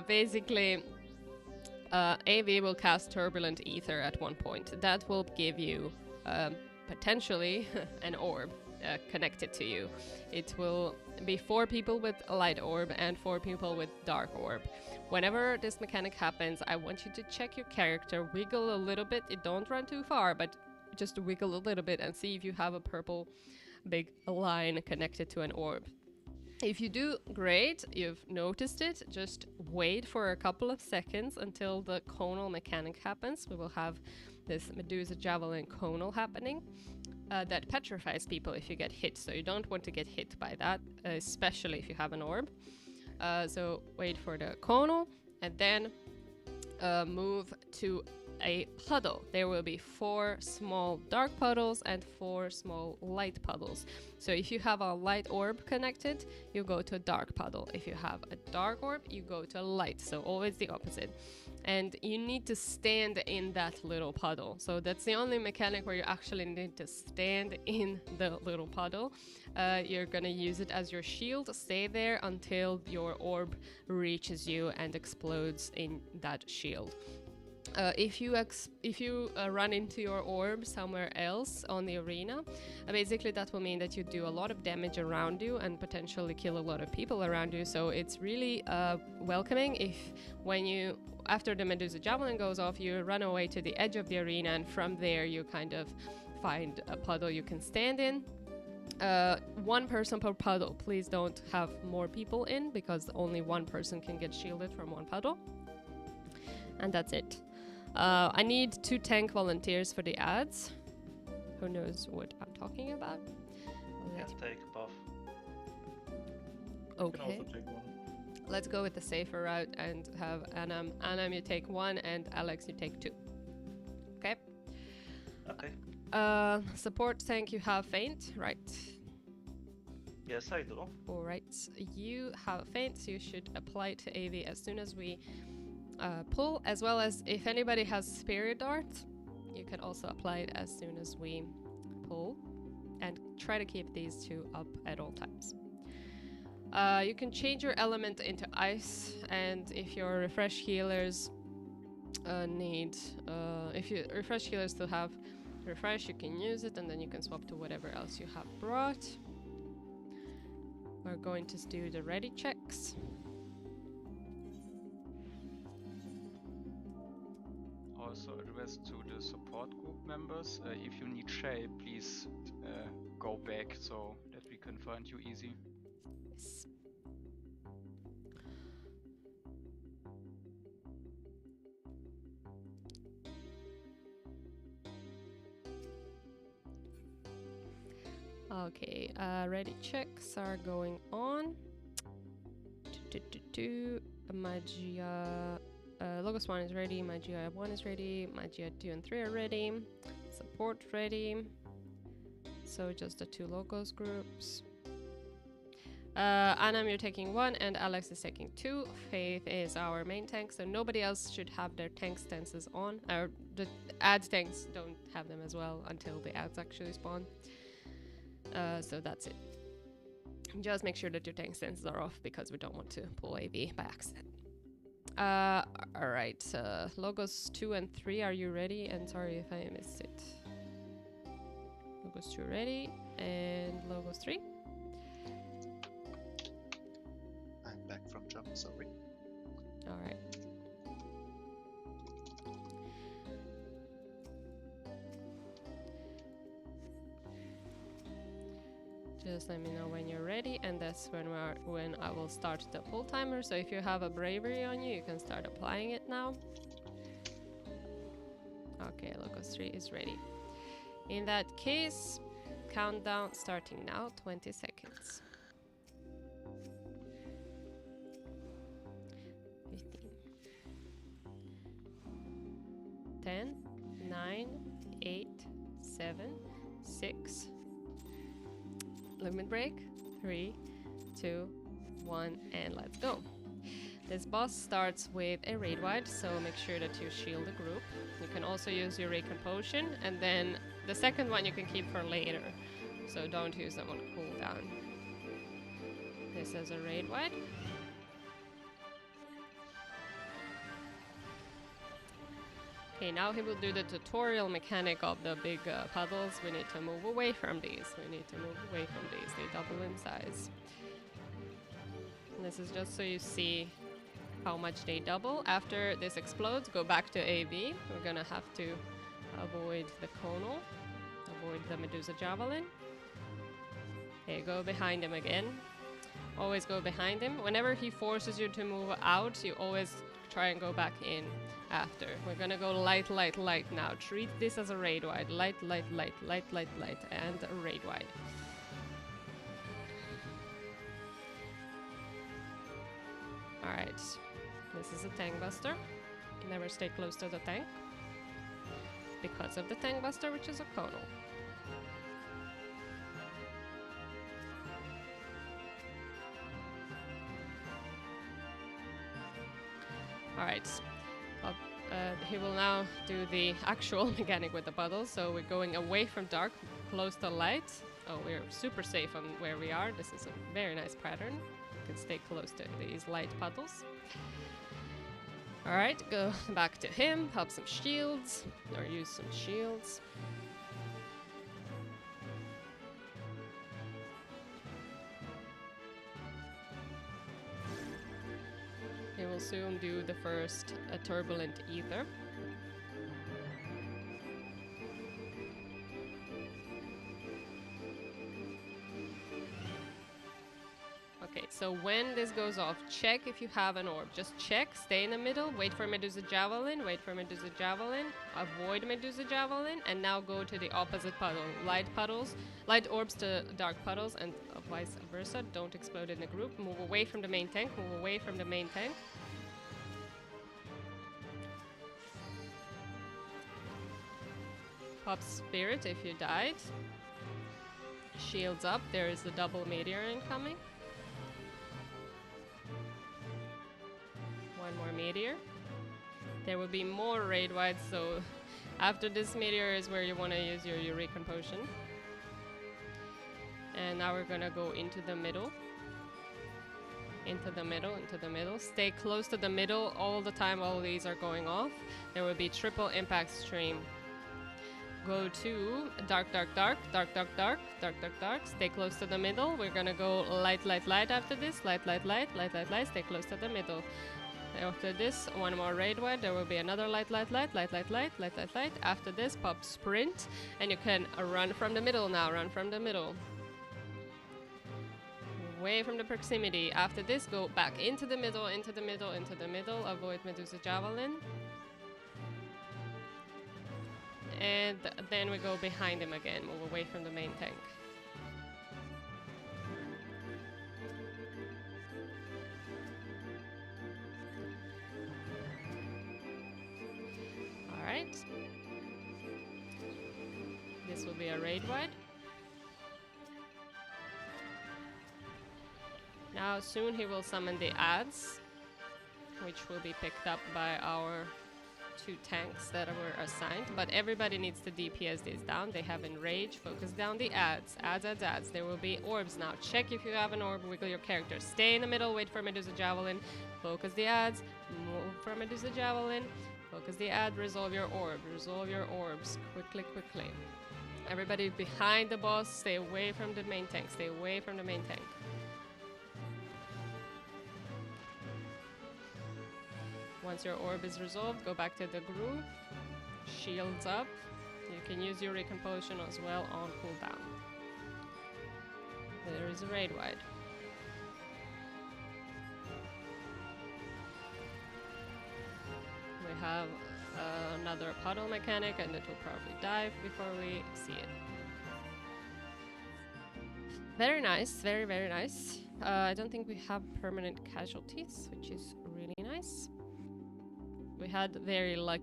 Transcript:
Basically, AV will cast Turbulent Ether at one point. That will give you potentially an orb connected to you. It will be 4 people with a light orb and 4 people with dark orb. Whenever this mechanic happens, I want you to check your character, wiggle a little bit. You don't run too far, but just wiggle a little bit and see if you have a purple big line connected to an orb. If you do, great, you've noticed it. Just wait for a couple of seconds until the conal mechanic happens. We will have this Medusa Javelin conal happening that petrifies people if you get hit. So you don't want to get hit by that, especially if you have an orb. So wait for the conal and then move to a puddle. There will be 4 small dark puddles and 4 small light puddles. So if you have a light orb connected, you go to a dark puddle. If you have a dark orb, you go to a light. So always the opposite. And you need to stand in that little puddle. So that's the only mechanic where you actually need to stand in the little puddle. You're gonna use it as your shield. Stay there until your orb reaches you and explodes in that shield. If you run into your orb somewhere else on the arena, basically that will mean that you do a lot of damage around you and potentially kill a lot of people around you. So it's really welcoming if when you, after the Medusa Javelin goes off, you run away to the edge of the arena and from there you kind of find a puddle you can stand in. 1 person per puddle. Please don't have more people in because only 1 person can get shielded from 1 puddle. And that's it. I need 2 tank volunteers for the ads. Who knows what I'm talking about? Yeah, take a buff. Okay. Can also take 1. Let's go with the safer route and have Anam. Anam, you take 1, and Alex, you take 2. Okay. Okay. Support tank, you have faint, right? Yes, I do. All right. You have faint, so you should apply to AV as soon as we pull, as well as if anybody has Spirit Dart, you can also apply it as soon as we pull, and try to keep these 2 up at all times. You can change your element into ice, and if your refresh healers if your refresh healers still have refresh, you can use it, and then you can swap to whatever else you have brought. We're going to do the ready checks. Also address to the support group members, if you need shape, please go back so that we can find you easy. Yes. Okay, ready checks are going on. Magia, Logos 1 is ready, Magia 1 is ready, Magia 2 and 3 are ready, support ready. So just the 2 Logos groups. Anam, you're taking 1 and Alex is taking 2. Faith is our main tank, so nobody else should have their tank stances on. Or the ads tanks don't have them as well until the ads actually spawn. So that's it. Just make sure that your tank stances are off because we don't want to pull AV by accident. Alright, Logos 2 and 3, are you ready? And sorry if I missed it. Logos 2 ready, and Logos 3? I'm back from jump, sorry. Alright. Just let me know when you're ready, and that's when I will start the pull timer. So if you have a bravery on you, you can start applying it now. Okay, Logos 3 is ready. In that case, countdown starting now, 20 seconds. 15. 10, 9, 8, 7, 6. Limit break. 3, 2, 1, and let's go. This boss starts with a raid wide, so make sure that you shield the group. You can also use your Eurekan potion, and then the second one you can keep for later, so don't use them on cooldown. This is a raid wide. Okay, now he will do the tutorial mechanic of the big puddles. We need to move away from these. We need to move away from these. They double in size. And this is just so you see how much they double. After this explodes, go back to AV. We're gonna have to avoid the conal, avoid the Medusa Javelin. Okay, go behind him again. Always go behind him. Whenever he forces you to move out, you always try and go back in after. We're gonna go light, light, light now. Treat this as a raid wide. Light, light, light, light, light, light, and a raid wide. Alright, this is a tank buster. Never stay close to the tank because of the tank buster, which is a conal. Alright, he will now do the actual mechanic with the puddles. So we're going away from dark, close to light. Oh, we're super safe on where we are. This is a very nice pattern. You can stay close to these light puddles. Alright, go back to him, pop some shields, or use some shields. He will soon do the first Turbulent Aether. Okay, so when this goes off, check if you have an orb. Just check, stay in the middle, wait for Medusa Javelin, wait for Medusa Javelin, avoid Medusa Javelin, and now go to the opposite puddle. Light puddles, light orbs to dark puddles, and vice versa. Don't explode in the group. Move away from the main tank, move away from the main tank. Pop Spirit if you died. Shields up, there is a double meteor incoming. One more meteor. There will be more raid wide, so after this meteor is where you want to use your Eurekan potion. And now we're gonna go into the middle. Into the middle, into the middle. Stay close to the middle all the time while these are going off. There will be triple impact stream. Go to dark, dark, dark, dark, dark, dark, dark, dark, dark. Stay close to the middle. We're gonna go light, light, light after this. Light, light, light, light, light, light. Stay close to the middle. After this, one more raid wide. There will be another light, light, light, light, light, light, light, light, light. After this, pop sprint, and you can run from the middle now. Run from the middle. Away from the proximity. After this, go back into the middle, into the middle, into the middle. Avoid Medusa Javelin. And then we go behind him again, move away from the main tank. Alright. This will be a raid wide. Now soon he will summon the ads, which will be picked up by our 2 tanks that were assigned, but everybody needs to DPS these down. They have enrage, focus down the ads. Ads. There will be orbs now. Check if you have an orb, wiggle your character. Stay in the middle, wait for Medusa Javelin, focus the ads, move for Medusa Javelin, focus the ad, resolve your orb, resolve your orbs. Quickly, quickly. Everybody behind the boss, stay away from the main tank, stay away from the main tank. Once your orb is resolved, go back to the groove. Shields up. You can use your Eurekan potion as well on cooldown. There is a raid wide. We have another puddle mechanic, and it will probably dive before we see it. Very nice, very, very nice. I don't think we have permanent casualties, which is really nice. We had very lucky